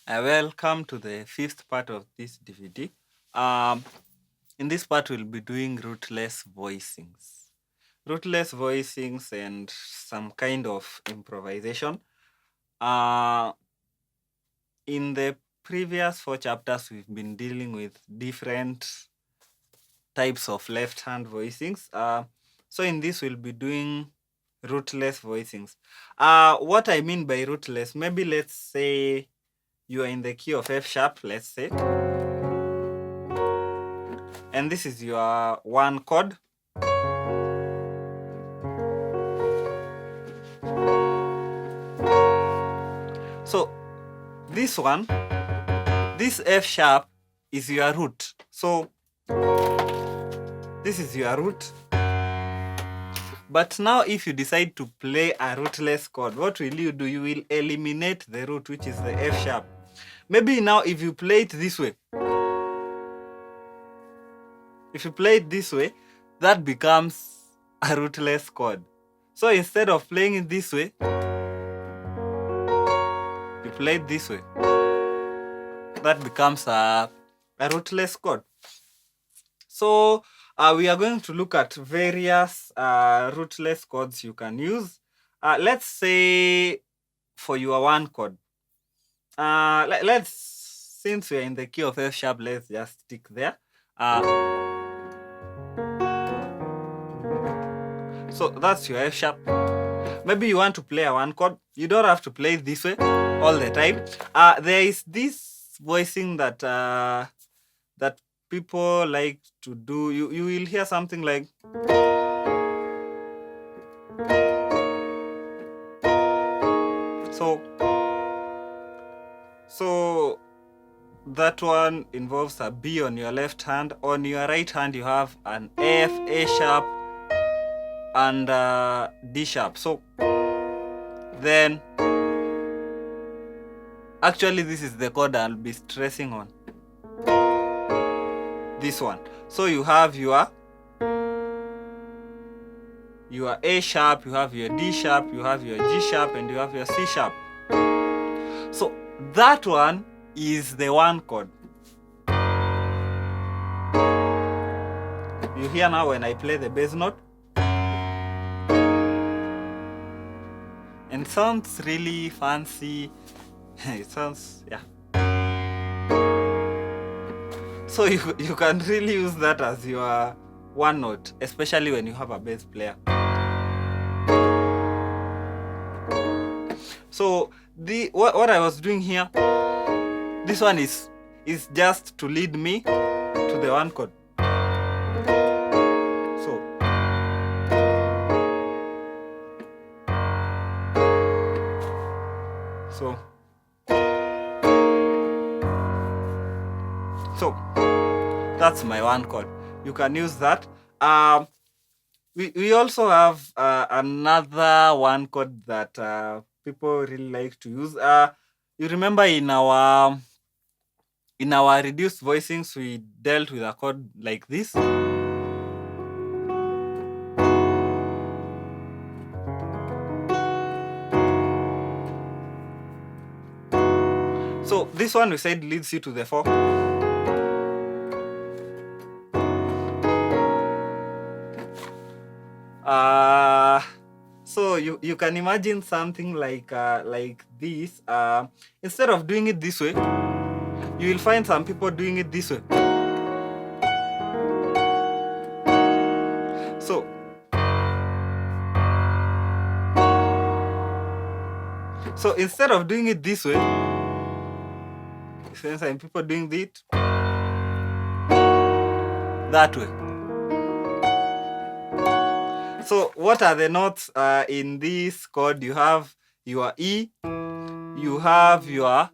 Welcome to the fifth part of this DVD. Um, in this part, we'll be doing rootless voicings. Rootless voicings and some kind of improvisation. Uh, in the previous four chapters, we've been dealing with different types of left hand voicings. So in this, we'll be doing rootless voicings. What I mean by rootless, maybe let's say you are in the key of F sharp, let's say, and this is your one chord. So this one, this F sharp is your root. So this is your root. But now if you decide to play a rootless chord, what will you do? You will eliminate the root, which is the F sharp. Maybe now if you play it this way, that becomes a rootless chord. So instead of playing it this way, you play it this way. That becomes a rootless chord. So we are going to look at various rootless chords you can use. Let's say for your one chord, since we're in the key of F sharp, let's just stick there. So that's your F sharp. Maybe you want to play a one chord. You don't have to play it this way all the time. There is this voicing that that people like to do. You will hear something like, so that one involves a B on your left hand. On your right hand, you have an F, A sharp, and D sharp. So then, actually, this is the chord I'll be stressing on. This one. So you have your A sharp, you have your D sharp, you have your G sharp, and you have your C sharp. So that one is the one chord. You hear now when I play the bass note? And it sounds really fancy. It sounds, yeah. So you can really use that as your one note, especially when you have a bass player. So what I was doing here, this one is just to lead me to the one chord. So that's my one chord. You can use that. We also have another one chord that people really like to use. You remember in our reduced voicings, we dealt with a chord like this. So this one we said leads you to the 4. So you can imagine something like this. Instead of doing it this way, you will find some people doing it this way. So instead of doing it this way, some people doing it that way. So what are the notes in this chord? You have your E, you have your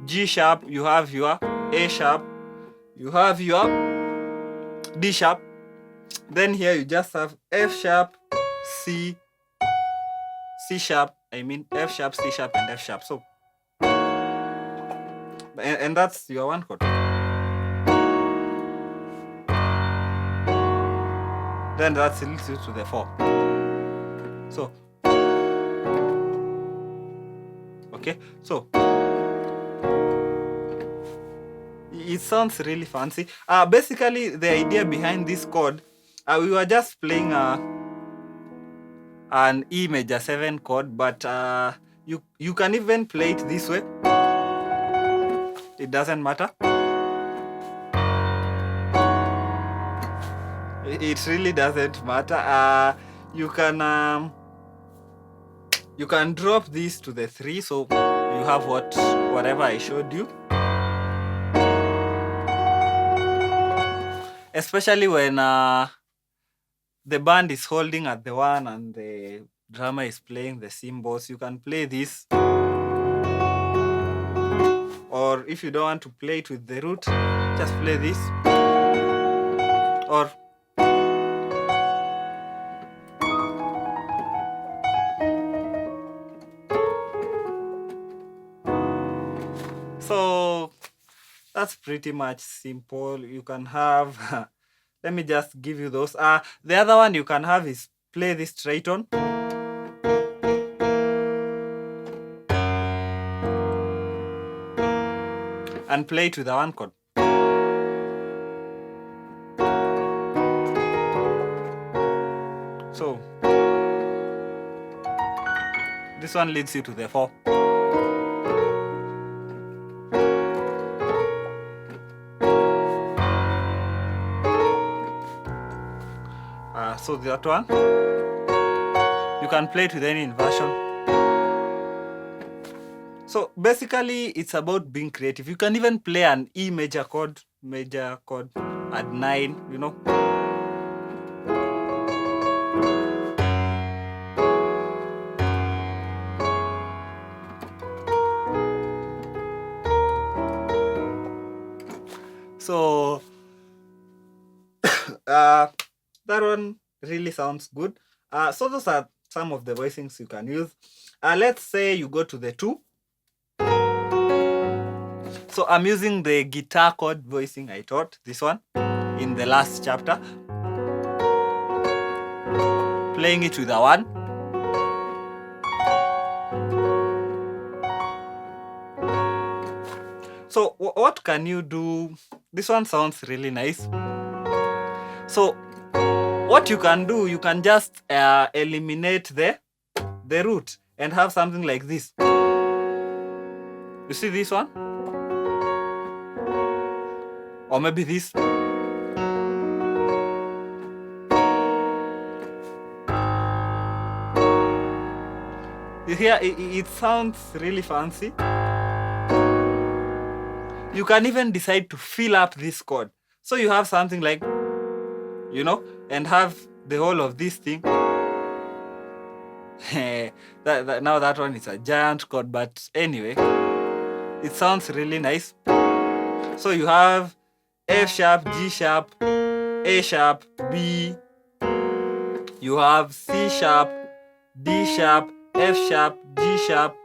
G sharp, you have your A sharp, you have your D sharp. Then here you just have F sharp, C sharp, F sharp, C sharp, and F sharp. So, and that's your one chord. Then that leads you to the 4. So, Okay, so it sounds really fancy. Basically, the idea behind this chord, we were just playing an E major 7 chord, but you can even play it this way. It doesn't matter. It really doesn't matter. You can drop this to the 3, so you have whatever I showed you. Especially when the band is holding at the 1 and the drummer is playing the cymbals, you can play this. Or if you don't want to play it with the root, just play this. Or so that's pretty much simple. You can have let me just give you those. The other one you can have is play this tritone. And play it with the 1 chord. So this one leads you to the 4. So that one, you can play it with any inversion. So basically, it's about being creative. You can even play an E major chord at 9, you know. So that one really sounds good. So those are some of the voicings you can use. Let's say you go to the 2. So I'm using the guitar chord voicing I taught, this one, in the last chapter. Playing it with a 1. So what can you do? This one sounds really nice. So what you can do, you can just eliminate the root and have something like this. You see this one? Or maybe this. You hear, it sounds really fancy. You can even decide to fill up this chord. So you have something like, you know, and have the whole of this thing. Now that one is a giant chord, but anyway, it sounds really nice. So you have F sharp, G sharp, A sharp, B. You have C sharp, D sharp, F sharp, G sharp,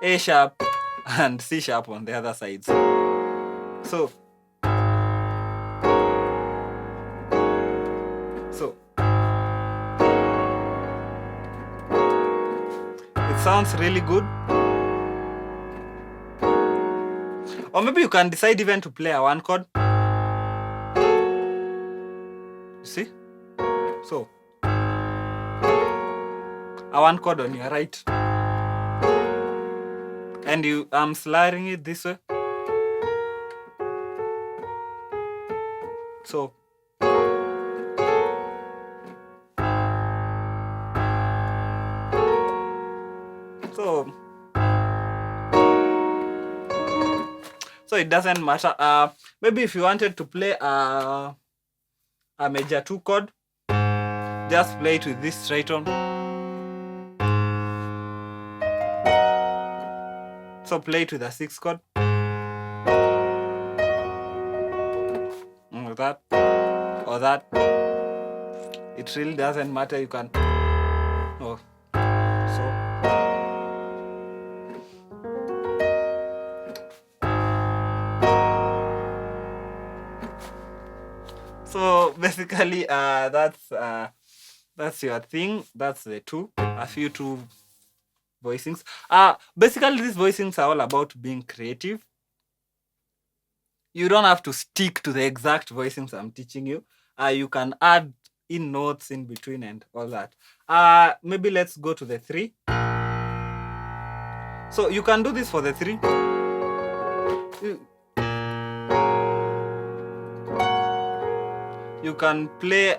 A sharp, and C sharp on the other side. So it sounds really good. Or maybe you can decide even to play a 1 chord. You see? So a 1 chord on your right. And I'm sliding it this way. So it doesn't matter. Maybe if you wanted to play a major 2 chord, just play it with this tritone. So play it with a 6 chord. Or that. Or that. It really doesn't matter. You can. Oh. So basically, that's your thing. That's the 2. A few 2 voicings. Basically, these voicings are all about being creative. You don't have to stick to the exact voicings I'm teaching you. You can add in notes in between and all that. Maybe let's go to the 3. So you can do this for the 3. You can play